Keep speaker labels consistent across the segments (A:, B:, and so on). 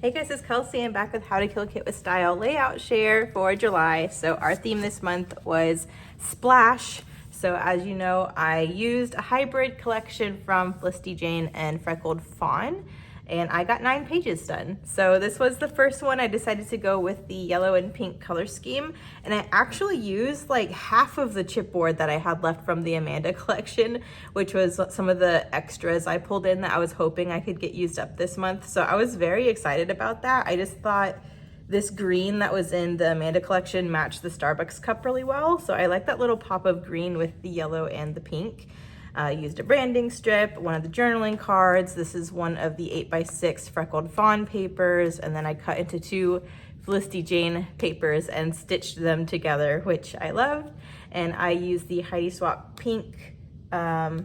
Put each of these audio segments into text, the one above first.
A: Hey guys, it's Kelsey. I'm back with How to Kill a Kit with Style layout share for July. So our theme this month was Splash. So as you know, I used a hybrid collection from Felicity Jane and Freckled Fawn, and I got 9 pages done. So this was the first one. I decided to go with the yellow and pink color scheme, and I actually used like half of the chipboard that I had left from the Amanda collection, which was some of the extras I pulled in that I was hoping I could get used up this month. So I was very excited about that. I just thought this green that was in the Amanda collection matched the Starbucks cup really well. So I like that little pop of green with the yellow and the pink. Used a branding strip, one of the journaling cards. This is one of the 8x6 Freckled Fawn papers, and then I cut into 2 Felicity Jane papers and stitched them together, which I loved. And I used the Heidi Swapp pink Color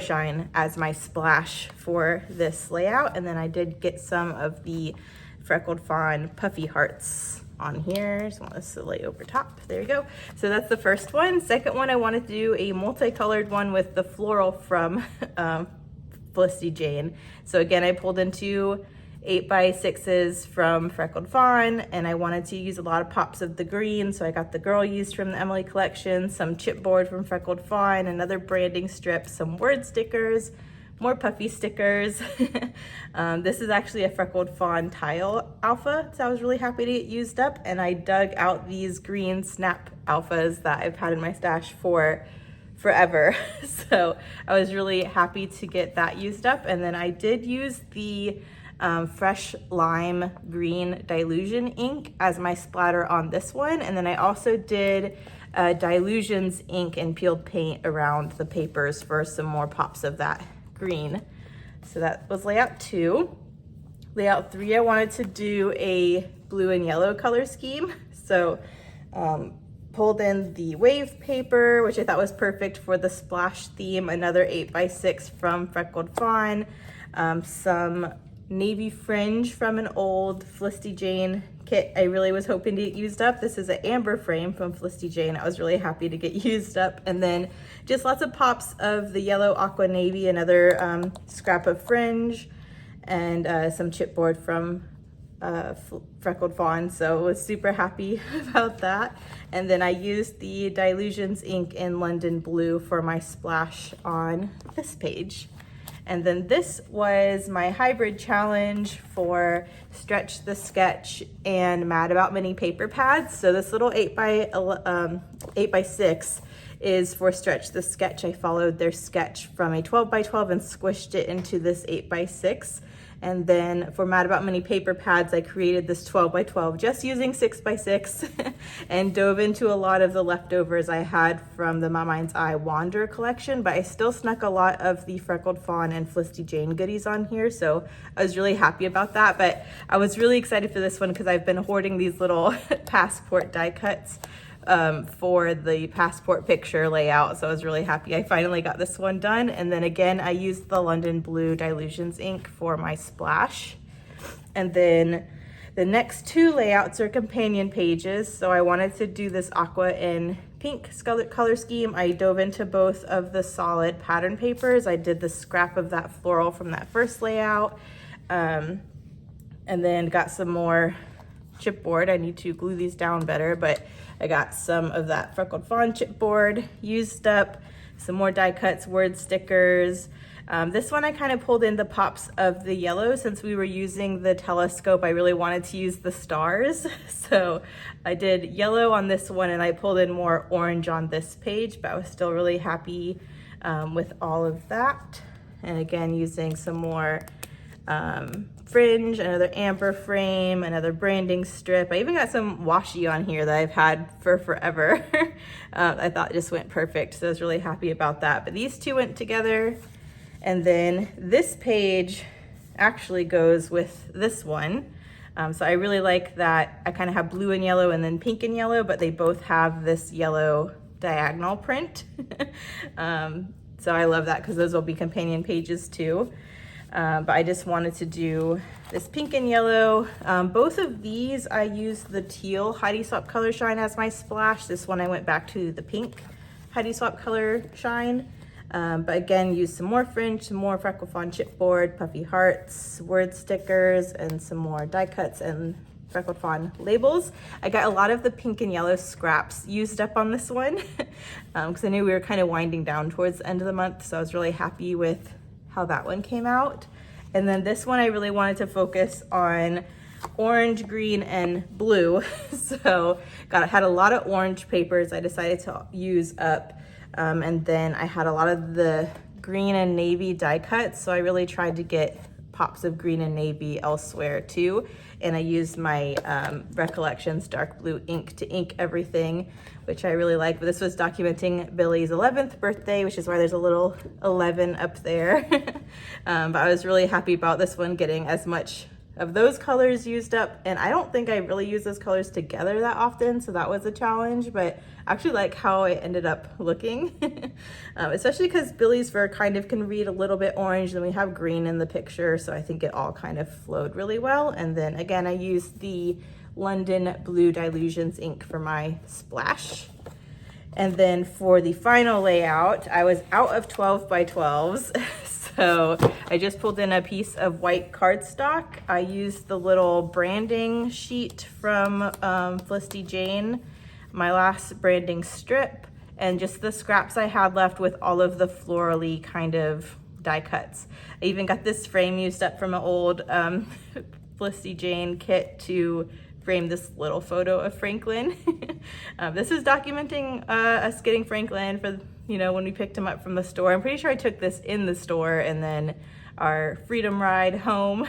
A: Shine as my splash for this layout. And then I did get some of the Freckled Fawn puffy hearts on here. Just want this to lay over top. There you go. So that's the first one. Second one, I wanted to do a multicolored one with the floral from Felicity Jane. So again, I pulled in 2 8x6s from Freckled Fawn, and I wanted to use a lot of pops of the green. So I got the Girl Used from the Emily collection, some chipboard from Freckled Fawn, another branding strip, some word stickers, more puffy stickers. This is actually a Freckled Fawn tile alpha, so I was really happy to get used up, and I dug out these green snap alphas that I've had in my stash for forever. So I was really happy to get that used up. And then I did use the Fresh Lime Green Dylusion ink as my splatter on this one, and then I also did Dylusions ink and peeled paint around the papers for some more pops of that green. So that was layout 2. Layout 3, I wanted to do a blue and yellow color scheme. So pulled in the wave paper, which I thought was perfect for the splash theme, another 8x6 from Freckled Fawn, some navy fringe from an old Felicity Jane kit I really was hoping to get used up. This is an amber frame from Felicity Jane. I was really happy to get used up. And then just lots of pops of the yellow aqua navy, another scrap of fringe, and some chipboard from Freckled Fawn. So I was super happy about that. And then I used the Dylusions ink in London Blue for my splash on this page. And then this was my hybrid challenge for Stretch the Sketch and Mad About Mini paper pads. So this little 8x6 is for Stretch the Sketch. I followed their sketch from a 12x12 and squished it into this 8x6. And then for Mad About Mini paper pads, I created this 12x12 just using 6x6 and dove into a lot of the leftovers I had from the My Mind's Eye Wander collection, but I still snuck a lot of the Freckled Fawn and Felicity Jane goodies on here, so I was really happy about that. But I was really excited for this one because I've been hoarding these little passport die cuts for the passport picture layout, so I was really happy I finally got this one done. And then again, I used the London Blue Dylusions ink for my splash. And then the next 2 layouts are companion pages, so I wanted to do this aqua and pink color scheme. I dove into both of the solid pattern papers. I did the scrap of that floral from that first layout, and then got some more chipboard. I need to glue these down better, but I got some of that Freckled Fawn chipboard used up, some more die cuts, word stickers. This one I kind of pulled in the pops of the yellow. Since we were using the telescope, I really wanted to use the stars. So I did yellow on this one, and I pulled in more orange on this page, but I was still really happy with all of that. And again, using some more fringe, another amber frame, another branding strip. I even got some washi on here that I've had for forever. I thought it just went perfect, so I was really happy about that. But these 2 went together. And then this page actually goes with this one. So I really like that I kind of have blue and yellow and then pink and yellow, but they both have this yellow diagonal print. So I love that because those will be companion pages too. But I just wanted to do this pink and yellow. Both of these I used the teal Heidi Swapp Color Shine as my splash. This one I went back to the pink Heidi Swapp Color Shine. But again, used some more fringe, some more Freckle Fawn chipboard, puffy hearts, word stickers, and some more die cuts and Freckled Fawn labels. I got a lot of the pink and yellow scraps used up on this one because I knew we were kind of winding down towards the end of the month, so I was really happy with how that one came out. And then this one I really wanted to focus on orange, green, and blue. So had a lot of orange papers I decided to use up, and then I had a lot of the green and navy die cuts, so I really tried to get pops of green and navy elsewhere too. And I used my Recollections dark blue ink to ink everything, which I really like. But this was documenting Billy's 11th birthday, which is why there's a little 11 up there. But I was really happy about this one getting as much of those colors used up, and I don't think I really use those colors together that often, so that was a challenge, but I actually like how it ended up looking. Especially because Billy's fur kind of can read a little bit orange, and we have green in the picture, so I think it all kind of flowed really well. And then again, I used the London Blue Dylusions ink for my splash. And then for the final layout, I was out of 12 by 12s. So I just pulled in a piece of white cardstock. I used the little branding sheet from Felicity Jane, my last branding strip, and just the scraps I had left with all of the florally kind of die cuts. I even got this frame used up from an old Felicity Jane kit to frame this little photo of Franklin. This is documenting us getting Franklin for, when we picked him up from the store. I'm pretty sure I took this in the store and then our freedom ride home.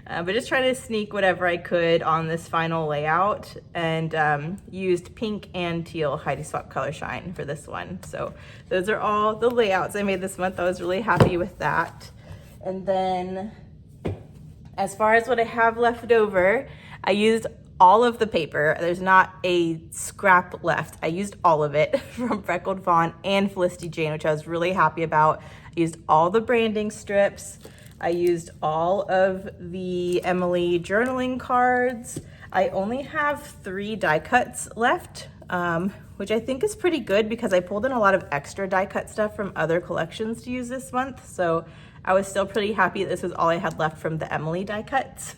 A: But just trying to sneak whatever I could on this final layout, and used pink and teal Heidi Swapp Color Shine for this one. So those are all the layouts I made this month. I was really happy with that. And then as far as what I have left over, I used all of the paper. There's not a scrap left. I used all of it from Freckled Fawn and Felicity Jane, which I was really happy about. I used all the branding strips. I used all of the Emily journaling cards. I only have 3 die cuts left, which I think is pretty good because I pulled in a lot of extra die cut stuff from other collections to use this month. So I was still pretty happy this was all I had left from the Emily die cuts.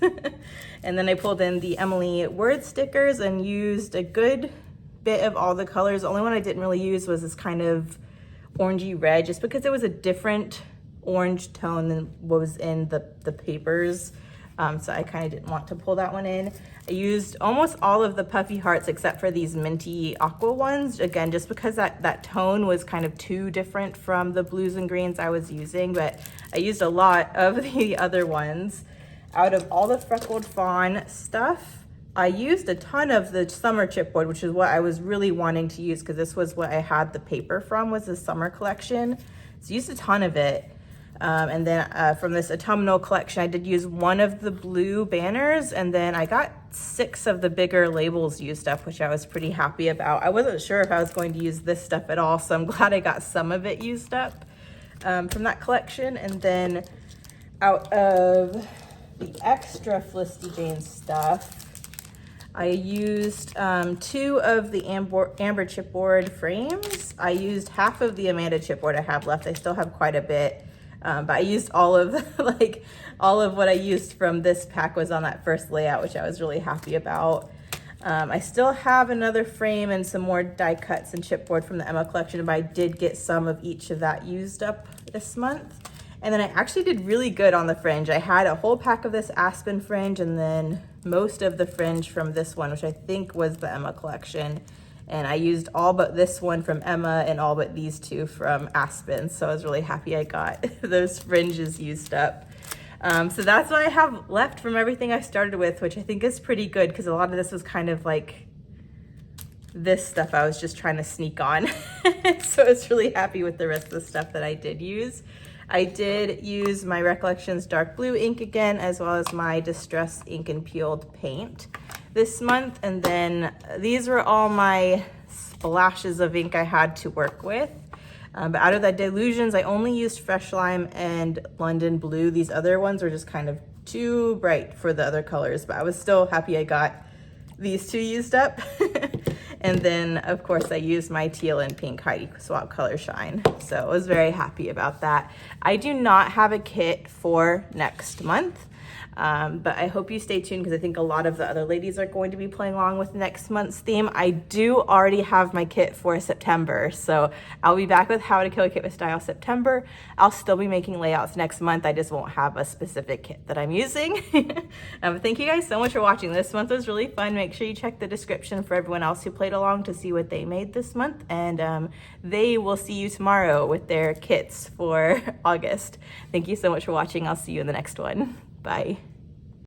A: And then I pulled in the Emily word stickers and used a good bit of all the colors. The only one I didn't really use was this kind of orangey red, just because it was a different orange tone than what was in the papers. So I kind of didn't want to pull that one in. I used almost all of the puffy hearts except for these minty aqua ones, again, just because that tone was kind of too different from the blues and greens I was using, but I used a lot of the other ones. Out of all the Freckled Fawn stuff, I used a ton of the summer chipboard, which is what I was really wanting to use because this was what I had the paper from, was the summer collection. So I used a ton of it. And then from this autumnal collection, I did use one of the blue banners, and then I got 6 of the bigger labels used up, which I was pretty happy about. I wasn't sure if I was going to use this stuff at all, so I'm glad I got some of it used up from that collection. And then out of the extra Felicity Jane stuff, I used 2 of the Amber chipboard frames. I used half of the Amanda chipboard I have left. I still have quite a bit. But I used all of all of what I used from this pack was on that first layout, which I was really happy about. I still have another frame and some more die cuts and chipboard from the Emma collection, but I did get some of each of that used up this month. And then I actually did really good on the fringe. I had a whole pack of this Aspen fringe and then most of the fringe from this one, which I think was the Emma collection. And I used all but this one from Emma and all but these 2 from Aspen. So I was really happy I got those fringes used up. So that's what I have left from everything I started with, which I think is pretty good because a lot of this was kind of like this stuff I was just trying to sneak on. So I was really happy with the rest of the stuff that I did use. I did use my Recollections dark blue ink again, as well as my Distress ink and peeled paint this month. And then these were all my splashes of ink I had to work with. But out of the Dylusions, I only used Fresh Lime and London Blue. These other ones were just kind of too bright for the other colors, but I was still happy I got these 2 used up. And then of course I used my teal and pink Heidi Swap Color Shine. So I was very happy about that. I do not have a kit for next month. But I hope you stay tuned because I think a lot of the other ladies are going to be playing along with next month's theme. I do already have my kit for September, so I'll be back with How to Kill a Kit with Style September. I'll still be making layouts next month. I just won't have a specific kit that I'm using. Thank you guys so much for watching. This month was really fun. Make sure you check the description for everyone else who played along to see what they made this month, and they will see you tomorrow with their kits for August. Thank you so much for watching. I'll see you in the next one. Bye.